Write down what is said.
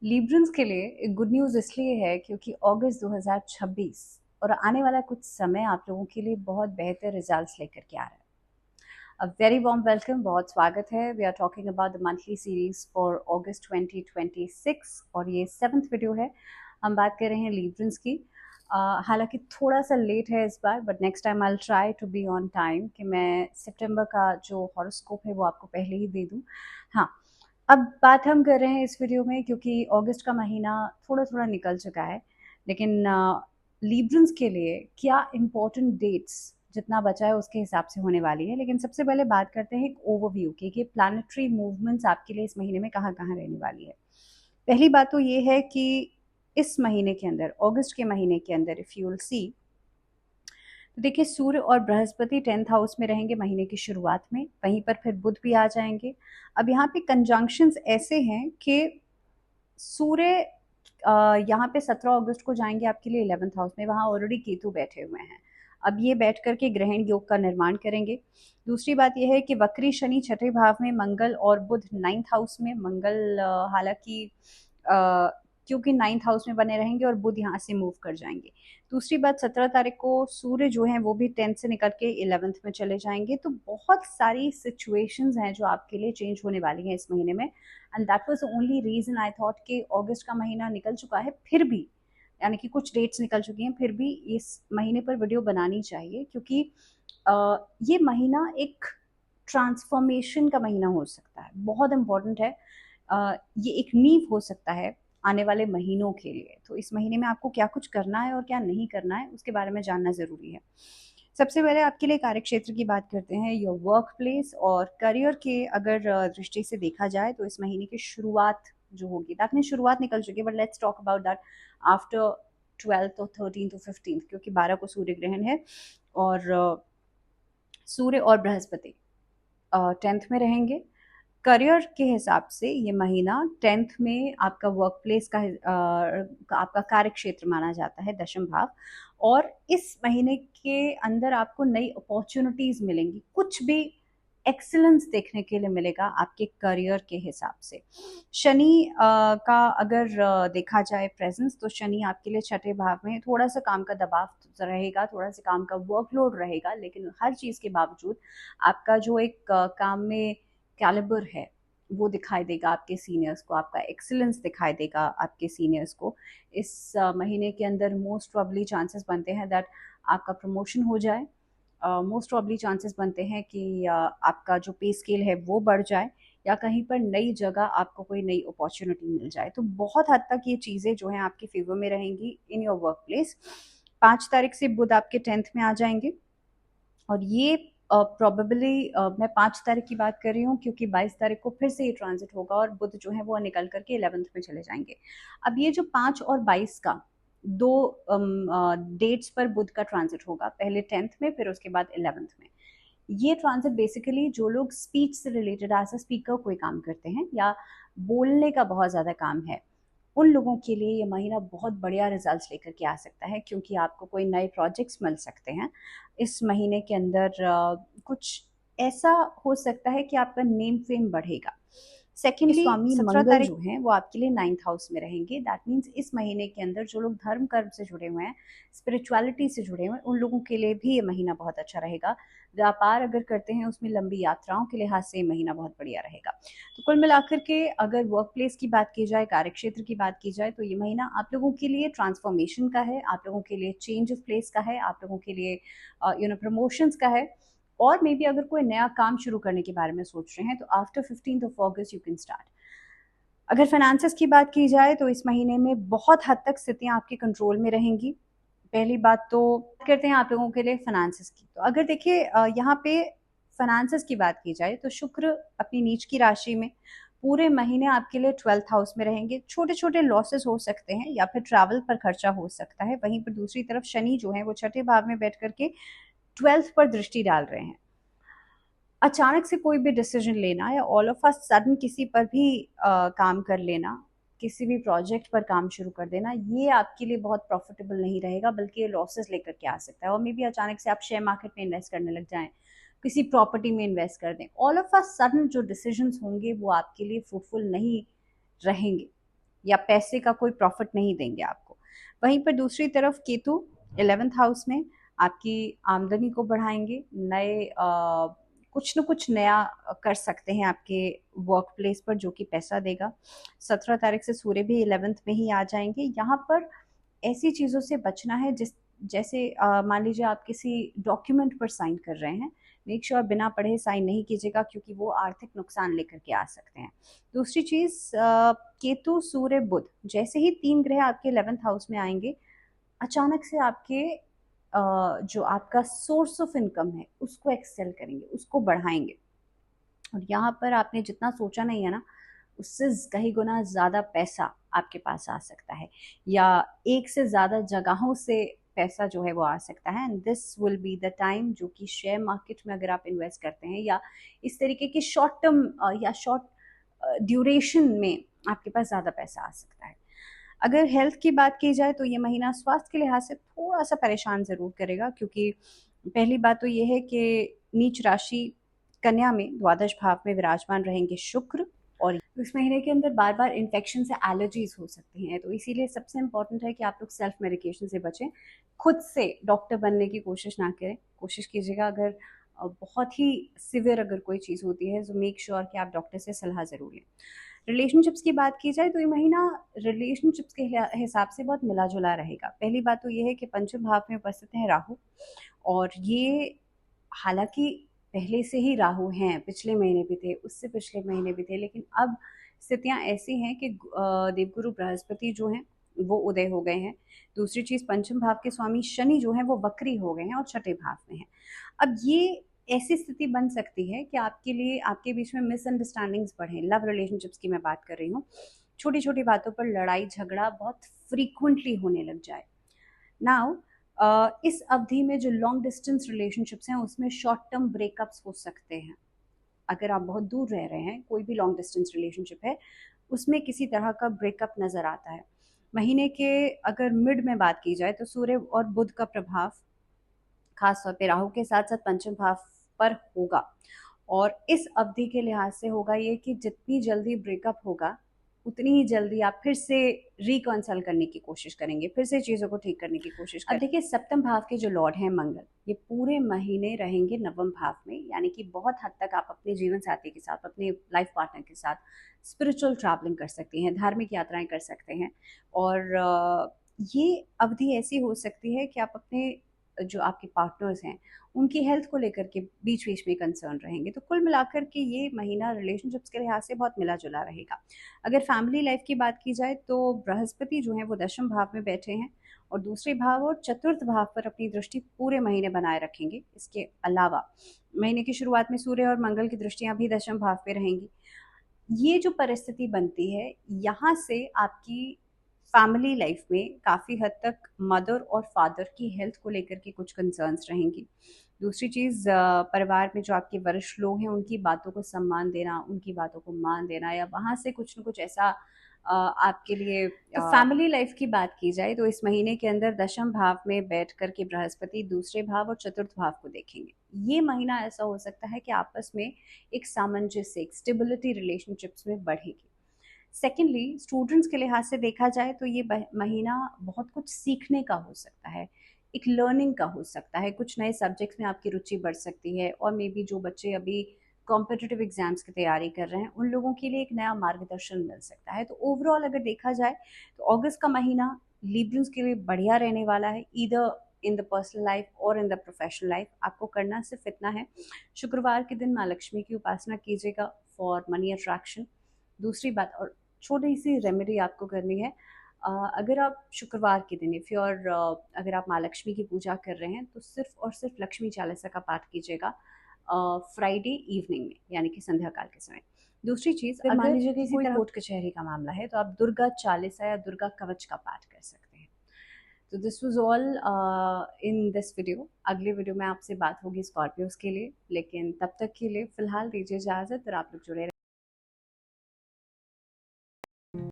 Librans के लिए एक गुड न्यूज़ इसलिए है क्योंकि अगस्त 2026 और आने वाला कुछ समय आप लोगों के लिए बहुत बेहतर रिजल्ट्स लेकर के आ रहा है। अ वेरी वार्म वेलकम, बहुत स्वागत है। We are talking about the monthly series for August 2026 और ये 7th वीडियो है। हम बात कर रहे हैं लिब्रंस की। हालांकि थोड़ा सा लेट है इस बार, but next time I will try to be on time कि मैं सितंबर का जो हॉरोस्कोप है वो आपको पहले ही दे दूं। हाँ, अब बात हम कर रहे हैं इस वीडियो में क्योंकि अगस्त का महीना थोड़ा थोड़ा निकल चुका है, लेकिन लिब्रंस के लिए क्या इम्पोर्टेंट डेट्स जितना बचा है उसके हिसाब से होने वाली है। लेकिन सबसे पहले बात करते हैं एक ओवरव्यू की कि प्लानिटरी मूवमेंट्स आपके लिए इस महीने में कहाँ कहाँ रहने वाली है। पहली बात तो ये है कि इस महीने के अंदर, अगस्त के महीने के अंदर, इफ यू विल सी, तो देखिए सूर्य और बृहस्पति 10th हाउस में रहेंगे महीने की शुरुआत में, वहीं पर फिर बुध भी आ जाएंगे। अब यहाँ पे कंजंक्शंस ऐसे हैं कि सूर्य यहाँ पे 17 अगस्त को जाएंगे आपके लिए 11th हाउस में, वहाँ ऑलरेडी केतु बैठे हुए हैं। अब ये बैठ करके ग्रहण योग का निर्माण करेंगे। दूसरी बात यह है कि वक्री शनि छठे भाव में, मंगल और बुध 9th हाउस में। मंगल हालांकि क्योंकि 9th हाउस में बने रहेंगे और बुध यहाँ से मूव कर जाएंगे। दूसरी बात, 17 तारीख को सूर्य जो है वो भी 10th से निकल के 11th में चले जाएंगे। तो बहुत सारी सिचुएशंस हैं जो आपके लिए चेंज होने वाली हैं इस महीने में। And that was the only reason I thought कि अगस्त का महीना निकल चुका है, फिर भी यानी कि कुछ डेट्स निकल चुकी हैं, फिर भी इस महीने पर वीडियो बनानी चाहिए क्योंकि ये महीना एक ट्रांसफॉर्मेशन का महीना हो सकता है, बहुत इंपॉर्टेंट है। ये एक नींव हो सकता है आने वाले महीनों के लिए। तो इस महीने में आपको क्या कुछ करना है और क्या नहीं करना है उसके बारे में जानना ज़रूरी है। सबसे पहले आपके लिए कार्य क्षेत्र की बात करते हैं। योर वर्क प्लेस और करियर के अगर दृष्टि से देखा जाए तो इस महीने की शुरुआत जो होगी, दैट मीन शुरुआत निकल चुकी है, but let's talk about that after 12th और 13th और 15th, क्योंकि 12 को सूर्य ग्रहण है और सूर्य और बृहस्पति 10th में रहेंगे। करियर के हिसाब से ये महीना 10th में आपका वर्क प्लेस का आपका कार्य क्षेत्र माना जाता है, दशम भाव। और इस महीने के अंदर आपको नई अपॉर्चुनिटीज मिलेंगी, कुछ भी एक्सीलेंस देखने के लिए मिलेगा आपके करियर के हिसाब से। शनि का अगर देखा जाए प्रेजेंस, तो शनि आपके लिए छठे भाव में, थोड़ा सा काम का दबाव रहेगा, थोड़ा सा काम का वर्कलोड रहेगा, लेकिन हर चीज़ के बावजूद आपका जो एक काम में कैलिबर है वो दिखाई देगा आपके सीनियर्स को, आपका एक्सीलेंस दिखाई देगा आपके सीनियर्स को। इस महीने के अंदर मोस्ट प्रॉब्ली चांसेस बनते हैं दैट आपका प्रमोशन हो जाए। मोस्ट प्रॉब्ली चांसेस बनते हैं कि आपका जो पे स्केल है वो बढ़ जाए, या कहीं पर नई जगह आपको कोई नई अपॉर्चुनिटी मिल जाए। तो बहुत हद तक ये चीज़ें जो हैं आपके फेवर में रहेंगी इन योर वर्क प्लेस। 5 तारीख से बुध आपके 10th में आ जाएंगे और ये प्रोबेबली मैं 5 तारीख की बात कर रही हूँ क्योंकि 22 तारीख को फिर से ये ट्रांजिट होगा और बुध जो है वो निकल करके 11th में चले जाएंगे। अब ये जो 5 और 22 का दो डेट्स पर बुध का ट्रांजिट होगा, पहले 10th में फिर उसके बाद 11th में। ये ट्रांजिट बेसिकली जो लोग स्पीच से रिलेटेड एज अ स्पीकर कोई काम करते हैं या बोलने का बहुत ज़्यादा काम है, उन लोगों के लिए ये महीना बहुत बढ़िया रिजल्ट्स लेकर के आ सकता है क्योंकि आपको कोई नए प्रोजेक्ट्स मिल सकते हैं इस महीने के अंदर। कुछ ऐसा हो सकता है कि आपका नेम फेम बढ़ेगा। सेकेंडली, स्वामी 17 मंगल तारीख जो है वो आपके लिए 9th हाउस में रहेंगे। दैट मीन्स इस महीने के अंदर जो लोग धर्म कर्म से जुड़े हुए हैं, स्पिरिचुअलिटी से जुड़े हुए हैं, उन लोगों के लिए भी ये महीना बहुत अच्छा रहेगा। व्यापार अगर करते हैं उसमें लंबी यात्राओं के लिहाज से ये महीना बहुत बढ़िया रहेगा। तो कुल मिलाकर के अगर वर्क प्लेस की बात की जाए, कार्यक्षेत्र की बात की जाए, तो ये महीना आप लोगों के लिए ट्रांसफॉर्मेशन का है, आप लोगों के लिए चेंज ऑफ प्लेस का है, आप लोगों के लिए प्रमोशंस का है। और मे बी अगर कोई नया काम शुरू करने के बारे में सोच रहे हैं तो after 15th of August you can start. अगर फाइनेंसेस की बात की जाए तो इस महीने में बहुत हद तक स्थितियां आपके कंट्रोल में रहेंगी। पहली बात तो करते हैं आप लोगों के लिए फाइनेंसेस की। तो अगर देखिए यहाँ पे फाइनेंसेस की बात की जाए तो शुक्र अपनी नीच की राशि में पूरे महीने आपके लिए 12th हाउस में रहेंगे। छोटे छोटे लॉसेस हो सकते हैं या फिर ट्रैवल पर खर्चा हो सकता है। वहीं पर दूसरी तरफ शनि जो है वो छठे भाव में बैठ करके 12th पर दृष्टि डाल रहे हैं। अचानक से कोई भी डिसीजन लेना या ऑल ऑफ अ सडन किसी पर भी काम कर लेना, किसी भी प्रोजेक्ट पर काम शुरू कर देना, ये आपके लिए बहुत प्रॉफिटेबल नहीं रहेगा, बल्कि ये लॉसेस लेकर के आ सकता है। और मे बी अचानक से आप शेयर मार्केट में इन्वेस्ट करने लग जाएं, किसी प्रॉपर्टी में इन्वेस्ट कर दें। ऑल ऑफ अ सडन जो डिसीजंस होंगे वो आपके लिए फ्रूटफुल नहीं रहेंगे। या पैसे का कोई प्रॉफिट नहीं देंगे आपको। वहीं पर दूसरी तरफ केतु 11th हाउस में आपकी आमदनी को बढ़ाएंगे, नए कुछ न कुछ नया कर सकते हैं आपके वर्क प्लेस पर जो कि पैसा देगा। 17 तारीख से सूर्य भी 11th में ही आ जाएंगे। यहाँ पर ऐसी चीज़ों से बचना है जैसे मान लीजिए आप किसी डॉक्यूमेंट पर साइन कर रहे हैं, मेक श्योर बिना पढ़े साइन नहीं कीजिएगा क्योंकि वो आर्थिक नुकसान लेकर के आ सकते हैं। दूसरी चीज़, केतु सूर्य बुध जैसे ही 3 ग्रह आपके 11th हाउस में आएंगे, अचानक से आपके जो आपका सोर्स ऑफ इनकम है उसको एक्सेल करेंगे, उसको बढ़ाएंगे। और यहाँ पर आपने जितना सोचा नहीं है ना, उससे कहीं गुना ज़्यादा पैसा आपके पास आ सकता है, या एक से ज़्यादा जगहों से पैसा जो है वो आ सकता है। And this will be the time जो कि शेयर मार्केट में अगर आप इन्वेस्ट करते हैं या इस तरीके की शॉर्ट टर्म या शॉर्ट ड्यूरेशन में आपके पास ज़्यादा पैसा आ सकता है। अगर हेल्थ की बात की जाए तो ये महीना स्वास्थ्य के लिहाज से थोड़ा सा परेशान ज़रूर करेगा, क्योंकि पहली बात तो ये है कि नीच राशि कन्या में द्वादश भाव में विराजमान रहेंगे शुक्र, और इस महीने के अंदर बार बार इन्फेक्शन से एलर्जीज हो सकती हैं। तो इसीलिए सबसे इम्पॉर्टेंट है कि आप लोग सेल्फ मेडिकेशन से बचें, खुद से डॉक्टर बनने की कोशिश ना करें। कोशिश कीजिएगा अगर बहुत ही सिवियर अगर कोई चीज़ होती है तो मेक श्योर कि आप डॉक्टर से सलाह ज़रूर लें। रिलेशनशिप्स की बात की जाए तो ये महीना रिलेशनशिप्स के हिसाब से बहुत मिला जुला रहेगा। पहली बात तो ये है कि पंचम भाव में उपस्थित हैं राहु, और ये हालांकि पहले से ही राहु हैं, पिछले महीने भी थे, उससे पिछले महीने भी थे, लेकिन अब स्थितियां ऐसी हैं कि देवगुरु बृहस्पति जो हैं वो उदय हो गए हैं। दूसरी चीज, पंचम भाव के स्वामी शनि जो हैं वो वक्री हो गए हैं और छठे भाव में हैं। अब ये ऐसी स्थिति बन सकती है कि आपके लिए आपके बीच में मिसअंडरस्टैंडिंग्स बढ़े। लव रिलेशनशिप्स की मैं बात कर रही हूँ। छोटी छोटी बातों पर लड़ाई झगड़ा बहुत फ्रीक्वेंटली होने लग जाए। नाउ इस अवधि में जो लॉन्ग डिस्टेंस रिलेशनशिप्स हैं उसमें शॉर्ट टर्म ब्रेकअप्स हो सकते हैं। अगर आप बहुत दूर रह रहे हैं, कोई भी लॉन्ग डिस्टेंस रिलेशनशिप है, उसमें किसी तरह का ब्रेकअप नज़र आता है। महीने के अगर मिड में बात की जाए तो सूर्य और बुध का प्रभाव खास तौर पे राहु के साथ साथ पंचम भाव पर होगा, और इस अवधि के लिहाज से होगा ये कि जितनी जल्दी ब्रेकअप होगा उतनी ही जल्दी आप फिर से रिकॉन्सल करने की कोशिश करेंगे, फिर से चीज़ों को ठीक करने की कोशिश करेंगे। अब देखिए, सप्तम भाव के जो लॉर्ड हैं मंगल, ये पूरे महीने रहेंगे नवम भाव में, यानी कि बहुत हद तक आप अपने जीवन साथी के साथ, अपने लाइफ पार्टनर के साथ स्पिरिचुअल ट्रैवलिंग कर सकती हैं, धार्मिक यात्राएं कर सकते हैं। और ये अवधि ऐसी हो सकती है कि आप अपने जो आपके पार्टनर्स हैं उनकी हेल्थ को लेकर के बीच बीच में कंसर्न रहेंगे। तो कुल मिलाकर के ये महीना रिलेशनशिप्स के लिहाज से बहुत मिला जुला रहेगा। अगर फैमिली लाइफ की बात की जाए तो बृहस्पति जो है वो दशम भाव में बैठे हैं और दूसरे भाव और चतुर्थ भाव पर अपनी दृष्टि पूरे महीने बनाए रखेंगे। इसके अलावा महीने की शुरुआत में सूर्य और मंगल की दृष्टियां भी दशम भाव पे रहेंगी। ये जो परिस्थिति बनती है, यहाँ से आपकी फैमिली लाइफ में काफ़ी हद तक मदर और फादर की हेल्थ को लेकर के कुछ कंसर्न्स रहेंगी। दूसरी चीज़, परिवार में जो आपके वरिष्ठ लोग हैं उनकी बातों को सम्मान देना, उनकी बातों को मान देना, या वहाँ से कुछ न कुछ ऐसा आपके लिए। तो फैमिली लाइफ की बात की जाए तो इस महीने के अंदर दशम भाव में बैठ कर के बृहस्पति दूसरे भाव और चतुर्थ भाव को देखेंगे। ये महीना ऐसा हो सकता है कि आपस में एक सामंजस्य, एक स्टेबिलिटी रिलेशनशिप्स में बढ़ेगी। सेकेंडली, स्टूडेंट्स के लिहाज से देखा जाए तो ये महीना बहुत कुछ सीखने का हो सकता है, एक लर्निंग का हो सकता है। कुछ नए सब्जेक्ट्स में आपकी रुचि बढ़ सकती है, और मे बी जो बच्चे अभी कॉम्पिटिटिव एग्जाम्स की तैयारी कर रहे हैं उन लोगों के लिए एक नया मार्गदर्शन मिल सकता है। तो ओवरऑल अगर देखा जाए तो अगस्त का महीना लिब्रियंस के लिए बढ़िया रहने वाला है, either in the personal life और इन द प्रोफेशनल लाइफ। आपको करना सिर्फ इतना है, शुक्रवार के दिन माँ लक्ष्मी की उपासना कीजिएगा फॉर मनी अट्रैक्शन। दूसरी बात, और छोटी सी रेमेडी आपको करनी है, अगर आप शुक्रवार के दिन इफ़ योर अगर आप माँ लक्ष्मी की पूजा कर रहे हैं तो सिर्फ और सिर्फ लक्ष्मी चालीसा का पाठ कीजिएगा फ्राइडे इवनिंग में, यानी कि संध्या काल के समय। दूसरी चीज़, अगर मान लीजिए किसी तरह कोर्ट कचहरी का मामला है तो आप दुर्गा चालीसा या दुर्गा कवच का पाठ कर सकते हैं। तो this was all in this video. अगले वीडियो में आपसे बात होगी स्कॉर्पियोज के लिए, लेकिन तब तक के लिए फ़िलहाल दीजिए इजाज़त और आप लोग जुड़े